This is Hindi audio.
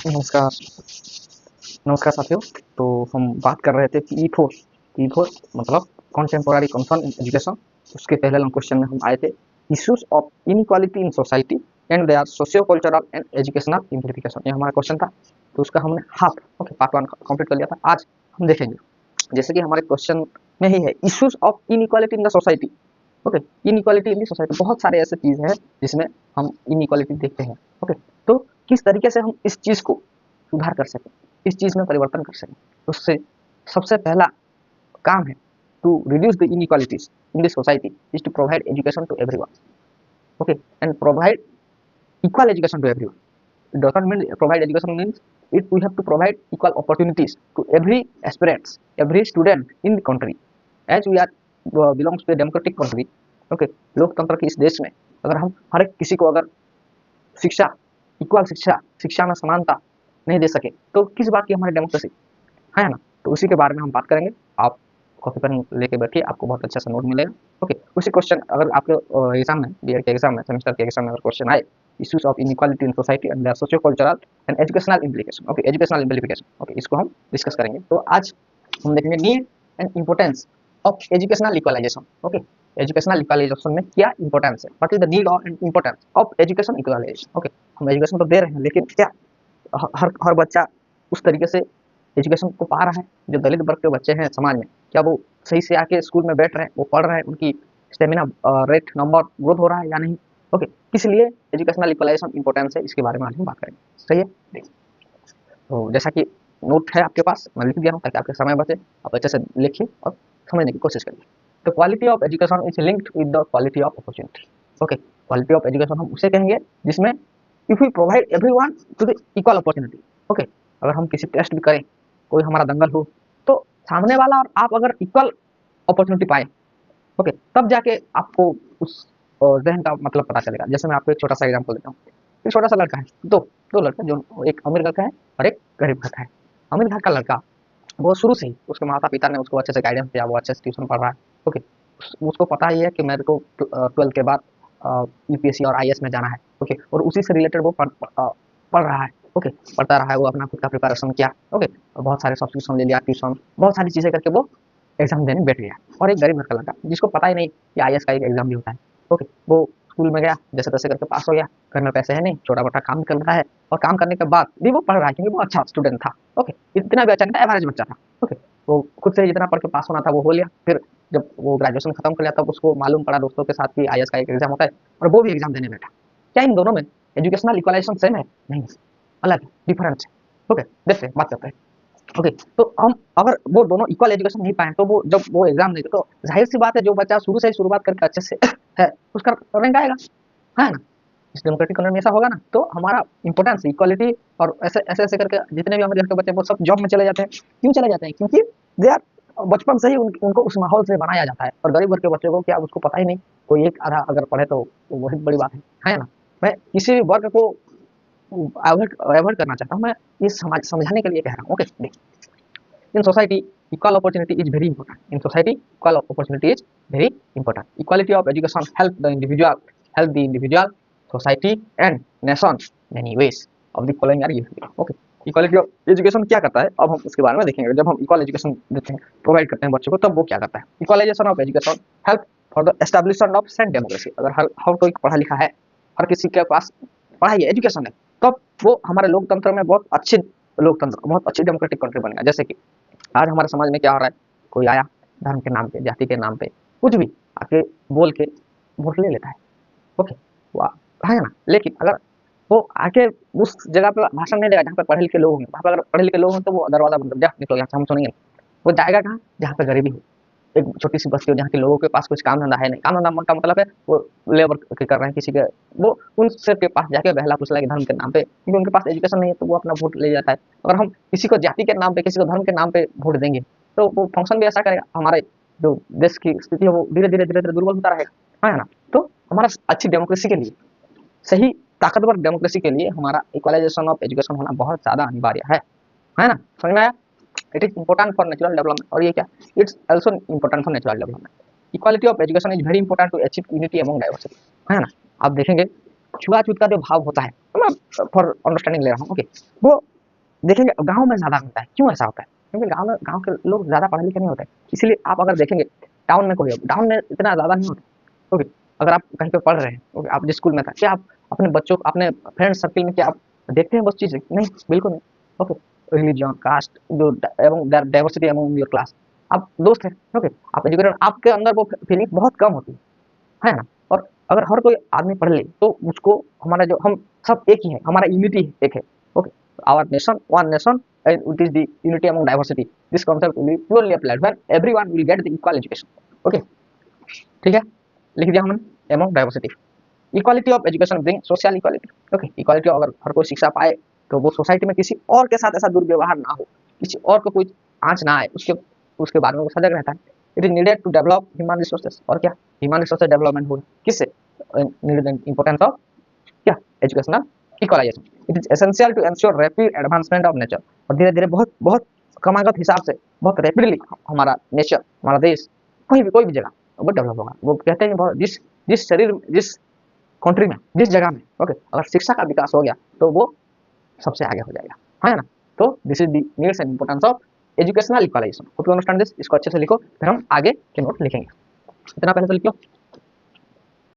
नमस्कार नमस्कार साथियों। तो हम बात कर रहे थे पी4 मतलब कॉन्टेम्पोररी कंसर्न इन एजुकेशन। उसके पहले क्वेश्चन में हम आए थे issues of inequality in society and their socio cultural and educational implication, ये हमारा क्वेश्चन था। तो उसका हमने पार्ट 1 कंप्लीट कर लिया था। आज हम देखेंगे जैसे कि हमारे क्वेश्चन में ही है issues of inequality in the society. Okay, inequality in the society, बहुत सारे ऐसे चीज है जिसमें हम इनइक्वालिटी देखते हैं। ओके, तो किस तरीके से हम इस चीज को सुधार कर सकें, इस चीज में परिवर्तन कर सकें, उससे सबसे पहला काम है to reduce the inequalities in the society is to provide education to everyone. Okay, and provide equal education to everyone. It doesn't mean provide education means we have to provide equal opportunities to every aspirants, every student in the country. As we are belongs to a democratic country, okay, लोकतंत्र के इस देश में अगर हम हर एक किसी को अगर शिक्षा, इक्वल शिक्षा में समानता नहीं दे सके तो किस बात की हमारी डेमोक्रेसी है ना। तो उसी के बारे में हम बात करेंगे। आप कॉपी पेन लेके बैठिए, आपको बहुत अच्छा सा नोट मिलेगा। ओके, उसी क्वेश्चन अगर आपके एग्जाम में, बीएड के एग्जाम में, सेमेस्टर के एग्जाम में अगर क्वेश्चन आए issues of inequality in society and their socio cultural and educational implication, okay, educational implication, okay, इसको हम डिस्कस करेंगे। तो आज हम देखेंगे need and importance of educational equalization. Okay, educational equalization में क्या इंपॉर्टेंस है, what is the need and importance of education equalization. Okay, हम एजुकेशन तो दे रहे हैं लेकिन क्या हर बच्चा उस तरीके से एजुकेशन को पा रहा है? जो दलित वर्ग के बच्चे हैं समाज में, क्या वो सही से आके स्कूल में बैठ रहे हैं, वो पढ़ रहे हैं, उनकी स्टेमिना रेट नंबर ग्रोथ हो रहा है या नहीं? ओके, किस लिए एजुकेशनल इक्वलाइजेशन इंपॉर्टेंस है, इसके बारे में आज हम बात करेंगे। सही है, देखिए, तो जैसा कि नोट है आपके पास, मैं लिख दिया हूँ ताकि आपके समय बचे, आप अच्छे से लिखिए और समझने की कोशिश करिए। तो quality of education is linked with the quality of opportunity. Okay, quality of education हम उसे कहेंगे जिसमें if we provide everyone to the equal opportunity. Okay, अगर हम किसी टेस्ट भी करें, कोई हमारा दंगल हो, तो सामने वाला और आप अगर इक्वल अपॉर्चुनिटी पाए, ओके, तब जाके आपको उस जहन का मतलब पता चलेगा। जैसे मैं आपको एक छोटा सा एग्जांपल देता हूँ। एक छोटा सा लड़का है, दो दो लड़के, जो एक अमीर घर का है और एक गरीब घर का है। अमीर घर का लड़का, वो शुरू से ही उसके माता पिता ने उसको अच्छे से गाइडेंस दिया, वो अच्छे से ट्यूशन पढ़ रहा है। ओके, उसको पता ही है कि मेरे को 12th के बाद यूपीएससी और आईएएस में जाना है। ओके, और उसी से रिलेटेड वो पढ़ रहा है। ओके, पढ़ता रहा है, वो अपना खुद का प्रिपरेशन किया। ओके, बहुत सारे सब्सक्रिप्शन ले लिया, ट्यूशन, बहुत सारी चीजें करके वो एग्जाम देने बैठ गया। और एक गरीब घर का लड़का जिसको पता ही नहीं कि आईएएस का एक एग्जाम भी होता है। ओके, वो स्कूल में गया, जैसे तैसे करके पास हो गया। घर में पैसे है नहीं, छोटा मोटा काम कर रहा है, और काम करने के बाद भी वो पढ़ रहा है क्योंकि वो अच्छा स्टूडेंट था। ओके, इतना भी अच्छा नहीं था, एवरेज बच्चा था। ओके, वो खुद से जितना पढ़ के पास होना था वो हो लिया। फिर जब वो ग्रेजुएशन खत्म कर लिया तब उसको मालूम पड़ा दोस्तों के साथ कि आईएएस का एक एग्जाम होता है, और वो भी एग्जाम देने बैठा। क्या इन दोनों में एजुकेशनल इक्वलाइजेशन सेम है? नहीं, अलग है, डिफरेंट है। ओके, देखते हैं, बात करते हैं। ओके, तो हम अगर वो दोनों इक्वल एजुकेशन नहीं पाए तो वो जब वो एग्जाम देंगे तो जाहिर सी बात है जो बच्चा शुरू से ही शुरुआत करके अच्छे से है उसका रैंक आएगा, है ना। इस डेमोक्रेटिक कंट्री में ऐसा होगा ना, तो हमारा इंपॉर्टेंस इक्वालिटी और ऐसे ऐसे ऐसे करके जितने भी हमारे घर के बच्चे वो सब जॉब में चले जाते हैं। क्यों चले जाते हैं? क्योंकि दे आर बचपन से ही उनको उस माहौल से बनाया जाता है। और गरीब वर्ग के बच्चों को क्या, उसको पता ही नहीं, कोई एक आधा अगर पढ़े तो वही बड़ी बात है ना। मैं किसी भी वर्ग को अवॉइड करना चाहता हूँ, मैं ये समझाने के लिए कह रहा हूँ। ओके, देखिए, in society equal opportunity is very important. In society equal opportunity is very important. Equality of education help the individual, society and nation many ways of the following are useful. Okay, equality of education क्या करता है, अब हम उसके बारे में देखेंगे। जब हम इक्वल एजुकेशन देते हैं, प्रोवाइड करते हैं बच्चों को, तब वो क्या करता है। Equalization of education help for the establishment of sent democracy. अगर हर कोई पढ़ा लिखा है, हर किसी के पास पढ़ाई है, एजुकेशन है, तब वो हमारे लोकतंत्र में बहुत अच्छी लोकतंत्र, बहुत अच्छी डेमोक्रेटिक कंट्री बनेगा। जैसे कि आज हमारे समाज में क्या हो रहा है, कोई आया धर्म के नाम पे, जाति के नाम पे कुछ भी आके बोल के वोट ले लेता है। ओके, वाह, है ना। लेकिन अगर वो आके उस जगह पे भाषण नहीं देगा जहाँ पे पढ़े लिखे लोग होंगे, वहाँ पे अगर पढ़े लिखे लोग हों तो वो दरवाजा बंद कर, जा निकलो यहाँ से, हम सुनेंगे। वो जाएगा कहाँ? जहाँ पे गरीबी हो, एक छोटी सी बस्ती हो जहाँ के लोगों के पास कुछ काम धंधा है नहीं। काम धंधा का मतलब है वो लेबर कर रहे हैं किसी के, वो उनसे के पास जाके बहला फुसला के धर्म के नाम पे, क्योंकि उनके पास एजुकेशन नहीं है तो वो अपना वोट ले जाता है। अगर हम किसी को जाति के नाम पे, किसी को धर्म के नाम पे वोट देंगे तो वो फंक्शन भी ऐसा करेगा, हमारे जो देश की स्थिति है वो धीरे धीरे दुर्बल होता रहेगा, है ना। तो हमारा अच्छी डेमोक्रेसी के लिए, सही ताकतवर डेमोक्रेसी के लिए हमारा इक्वलाइजेशन ऑफ एजुकेशन होना बहुत ज्यादा अनिवार्य है ना। समझ में आया? It is important for natural development. और ये क्या, it's also important for natural development. Equality of education is very important to achieve unity among diversity, है ना। आप देखेंगे छुआछूत का जो भाव होता है, मैं फॉर अंडरस्टैंडिंग ले रहा हूँ। ओके, वो देखेंगे गाँव में ज़्यादा मिलता है। क्यों ऐसा होता है? क्योंकि गाँव के लोग ज़्यादा पढ़े लिखे नहीं होते, इसलिए आप अगर देखेंगे टाउन में कोई टाउन में इतना ज़्यादा नहीं होता। ओके, अगर आप कहीं पे पढ़ रहे हैं, ओके, आप जिस स्कूल में था, क्या आप अपने बच्चों को अपने फ्रेंड सर्किल में क्या आप देखते हैं बस चीज़ें? नहीं, बिल्कुल नहीं। ओके, रिलीजन, कास्ट जो एवं डाइवर्सिटी अमंग योर क्लास, आप दोस्त हैं, ओके, आप एजुकेटेड, आपके अंदर वो फीलिंग बहुत कम होती है ना? और अगर हर कोई आदमी पढ़ ले तो उसको हमारा जो हम सब एक ही है, हमारा यूनिटी एक है। Okay, our nation one nation and it is the unity among diversity, this concept will be purely applied when everyone will get the equal education. Okay, ठीक है, लिख दिया हमने among diversity. Equality of education bring social equality. Okay, equality, अगर हर कोई शिक्षा पाए तो वो सोसाइटी में किसी और के साथ ऐसा दुर्व्यवहार ना हो, किसी और को कोई आंच ना आए, उसके उसके बारे में वो सजग रहता है। It is needed to develop human resources, और क्या ह्यूमन रिसोर्सेज डेवलपमेंट हो किससे? नीडेड इंपॉर्टेंस ऑफ क्या? Educational equalization. It is essential to ensure rapid advancement of nature, और धीरे धीरे बहुत बहुत क्रमागत हिसाब से बहुत रैपिडली हमारा नेचर, हमारा देश कोई भी जगह वो डेवलप होगा। वो कहते हैं बहुत जिस जिस शरीर जिस कंट्री में, जिस जगह में, ओके, अगर शिक्षा का विकास हो गया तो वो सबसे आगे हो जाएगा, है ना? तो this is the needs and importance of educational equalization. Hope you understand this. इसको अच्छे से लिखो, फिर हम आगे के नोट लिखेंगे। इतना पहले तो लिख लो।